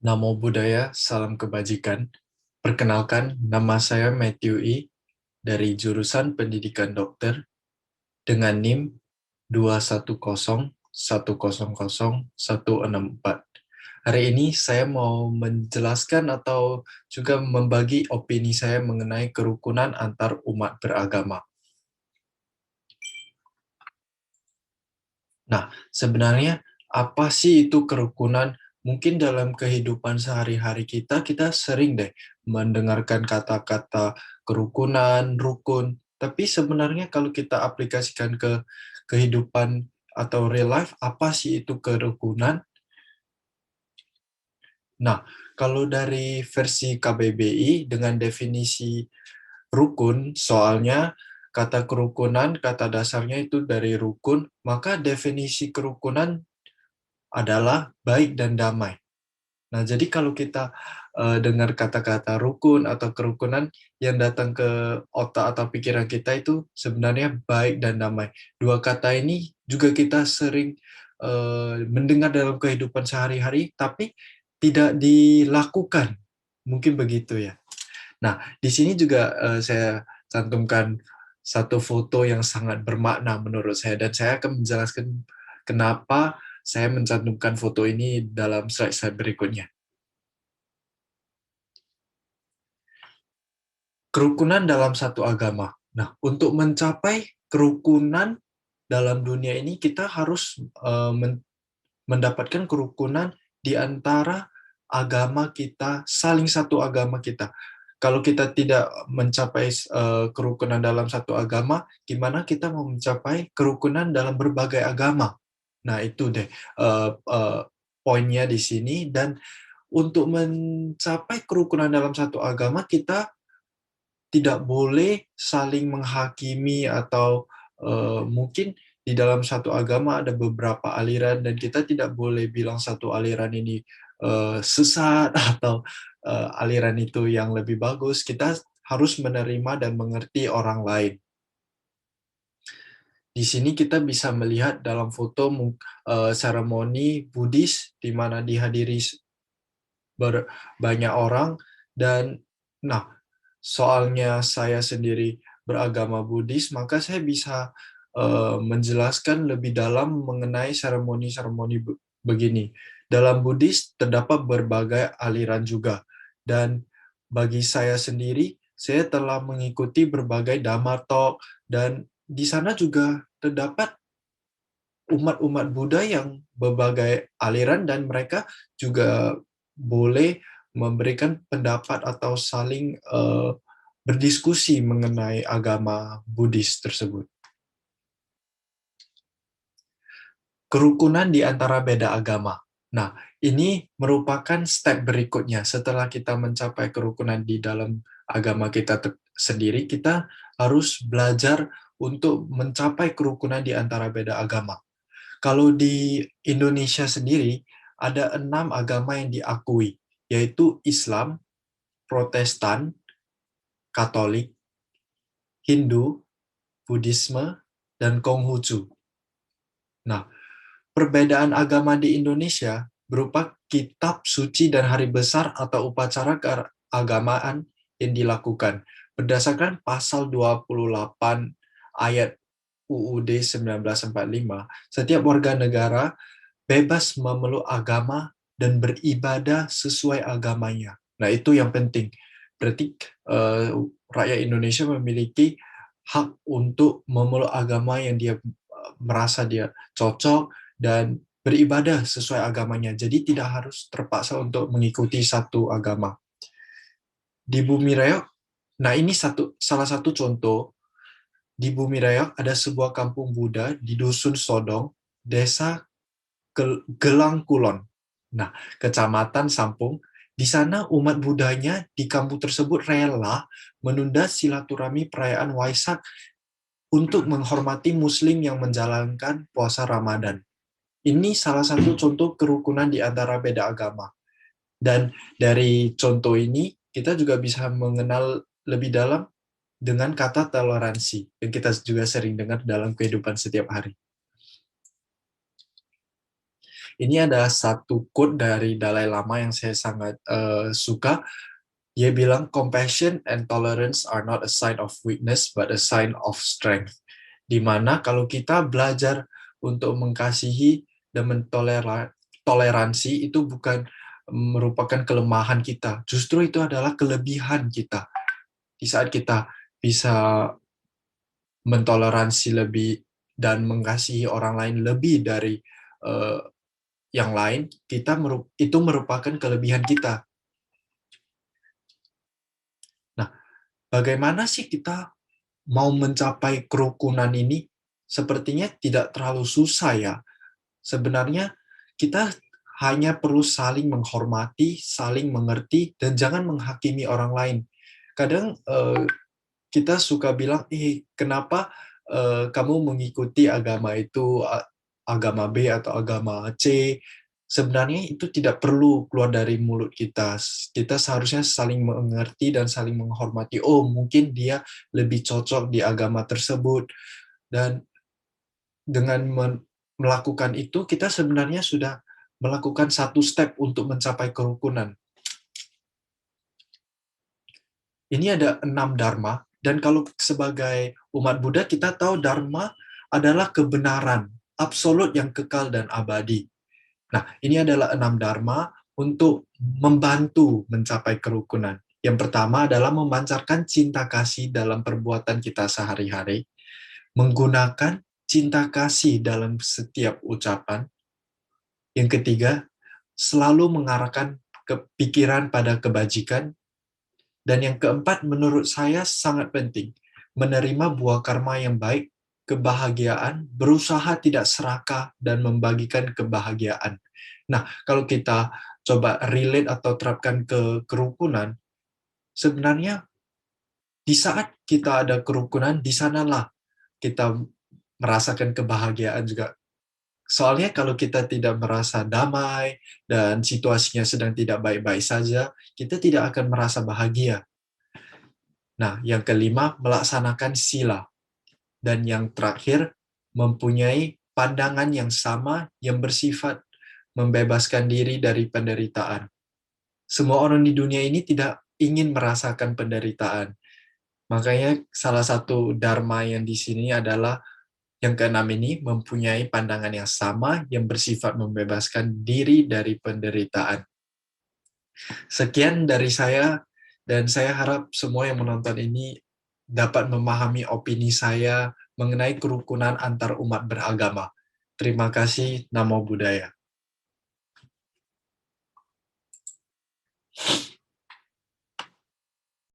Namo Buddhaya, salam kebajikan. Perkenalkan, nama saya Matthew E. dari jurusan Pendidikan Dokter dengan NIM 210100164. Hari ini saya mau menjelaskan atau juga membagi opini saya mengenai kerukunan antar umat beragama. Nah, sebenarnya apa sih itu kerukunan? Mungkin dalam kehidupan sehari-hari kita sering deh mendengarkan kata-kata kerukunan, rukun. Tapi sebenarnya kalau kita aplikasikan ke kehidupan atau real life, apa sih itu kerukunan? Nah, kalau dari versi KBBI dengan definisi rukun, soalnya kata kerukunan, kata dasarnya itu dari rukun, maka definisi kerukunan adalah baik dan damai. Nah, jadi kalau kita dengar kata-kata rukun atau kerukunan yang datang ke otak atau pikiran kita itu sebenarnya baik dan damai. Dua kata ini juga kita sering mendengar dalam kehidupan sehari-hari, tapi tidak dilakukan. Mungkin begitu ya. Nah, di sini juga saya cantumkan satu foto yang sangat bermakna menurut saya, dan saya akan menjelaskan kenapa saya mencantumkan foto ini dalam slide-slide berikutnya. Kerukunan dalam satu agama. Nah, untuk mencapai kerukunan dalam dunia ini, kita harus mendapatkan kerukunan di antara agama kita, saling satu agama kita. Kalau kita tidak mencapai kerukunan dalam satu agama, gimana kita mau mencapai kerukunan dalam berbagai agama? Nah, itu deh poinnya di sini. Dan untuk mencapai kerukunan dalam satu agama, kita tidak boleh saling menghakimi atau mungkin di dalam satu agama ada beberapa aliran dan kita tidak boleh bilang satu aliran ini sesat atau aliran itu yang lebih bagus. Kita harus menerima dan mengerti orang lain. Di sini kita bisa melihat dalam foto seremoni Buddhis di mana dihadiri banyak orang. Dan nah, soalnya saya sendiri beragama Buddhis, maka saya bisa menjelaskan lebih dalam mengenai seremoni-seremoni begini. Dalam Buddhis terdapat berbagai aliran juga, dan bagi saya sendiri, saya telah mengikuti berbagai Dhamma Talk, dan di sana juga terdapat umat-umat Buddha yang berbagai aliran, dan mereka juga boleh memberikan pendapat atau saling berdiskusi mengenai agama Buddhis tersebut. Kerukunan di antara beda agama. Nah, ini merupakan step berikutnya. Setelah kita mencapai kerukunan di dalam agama kita sendiri, kita harus belajar untuk mencapai kerukunan di antara beda agama. Kalau di Indonesia sendiri, ada 6 agama yang diakui, yaitu Islam, Protestan, Katolik, Hindu, Buddhisme, dan Konghucu. Nah, perbedaan agama di Indonesia berupa kitab suci dan hari besar atau upacara keagamaan yang dilakukan. Berdasarkan pasal 28 ayat UUD 1945, setiap warga negara bebas memeluk agama dan beribadah sesuai agamanya. Nah, itu yang penting. Berarti rakyat Indonesia memiliki hak untuk memeluk agama yang dia merasa dia cocok dan beribadah sesuai agamanya. Jadi tidak harus terpaksa untuk mengikuti satu agama. Di Bumi Raya, nah ini salah satu contoh. Di Bumi Raya ada sebuah kampung Buddha di Dusun Sodong, Desa Gelang Kulon. Nah, Kecamatan Sampung. Di sana umat Budanya di kampung tersebut rela menunda silaturahmi perayaan Waisak untuk menghormati Muslim yang menjalankan puasa Ramadan. Ini salah satu contoh kerukunan di antara beda agama. Dan dari contoh ini, kita juga bisa mengenal lebih dalam dengan kata toleransi, yang kita juga sering dengar dalam kehidupan setiap hari. Ini ada satu quote dari Dalai Lama yang saya sangat suka. Dia bilang, compassion and tolerance are not a sign of weakness, but a sign of strength. Di mana kalau kita belajar untuk mengasihi dan mentoleransi, itu bukan merupakan kelemahan kita. Justru itu adalah kelebihan kita. Di saat kita bisa mentoleransi lebih dan mengasihi orang lain lebih dari uh, yang lain, itu merupakan kelebihan kita. Nah, bagaimana sih kita mau mencapai kerukunan ini? Sepertinya tidak terlalu susah ya. Sebenarnya kita hanya perlu saling menghormati, saling mengerti, dan jangan menghakimi orang lain. Kadang kita suka bilang, kenapa kamu mengikuti agama itu, agama B atau agama C? Sebenarnya itu tidak perlu keluar dari mulut kita. Kita seharusnya saling mengerti dan saling menghormati. Oh, mungkin dia lebih cocok di agama tersebut. Dan dengan melakukan itu, kita sebenarnya sudah melakukan satu step untuk mencapai kerukunan. Ini ada 6 dharma, dan kalau sebagai umat Buddha, kita tahu dharma adalah kebenaran, absolut yang kekal dan abadi. Nah, ini adalah 6 dharma untuk membantu mencapai kerukunan. Yang pertama adalah memancarkan cinta kasih dalam perbuatan kita sehari-hari, menggunakan cinta kasih dalam setiap ucapan. Yang ketiga, selalu mengarahkan pikiran pada kebajikan. Dan yang keempat, menurut saya sangat penting, menerima buah karma yang baik, kebahagiaan, berusaha tidak serakah, dan membagikan kebahagiaan. Nah, kalau kita coba relate atau terapkan ke kerukunan, sebenarnya di saat kita ada kerukunan, di sanalah kita merasakan kebahagiaan juga. Soalnya kalau kita tidak merasa damai dan situasinya sedang tidak baik-baik saja, kita tidak akan merasa bahagia. Nah, yang kelima, melaksanakan sila. Dan yang terakhir, mempunyai pandangan yang sama yang bersifat membebaskan diri dari penderitaan. Semua orang di dunia ini tidak ingin merasakan penderitaan. Makanya salah satu dharma yang di sini adalah yang keenam ini, mempunyai pandangan yang sama yang bersifat membebaskan diri dari penderitaan. Sekian dari saya, dan saya harap semua yang menonton ini dapat memahami opini saya mengenai kerukunan antar umat beragama. Terima kasih, Namo Buddhaya.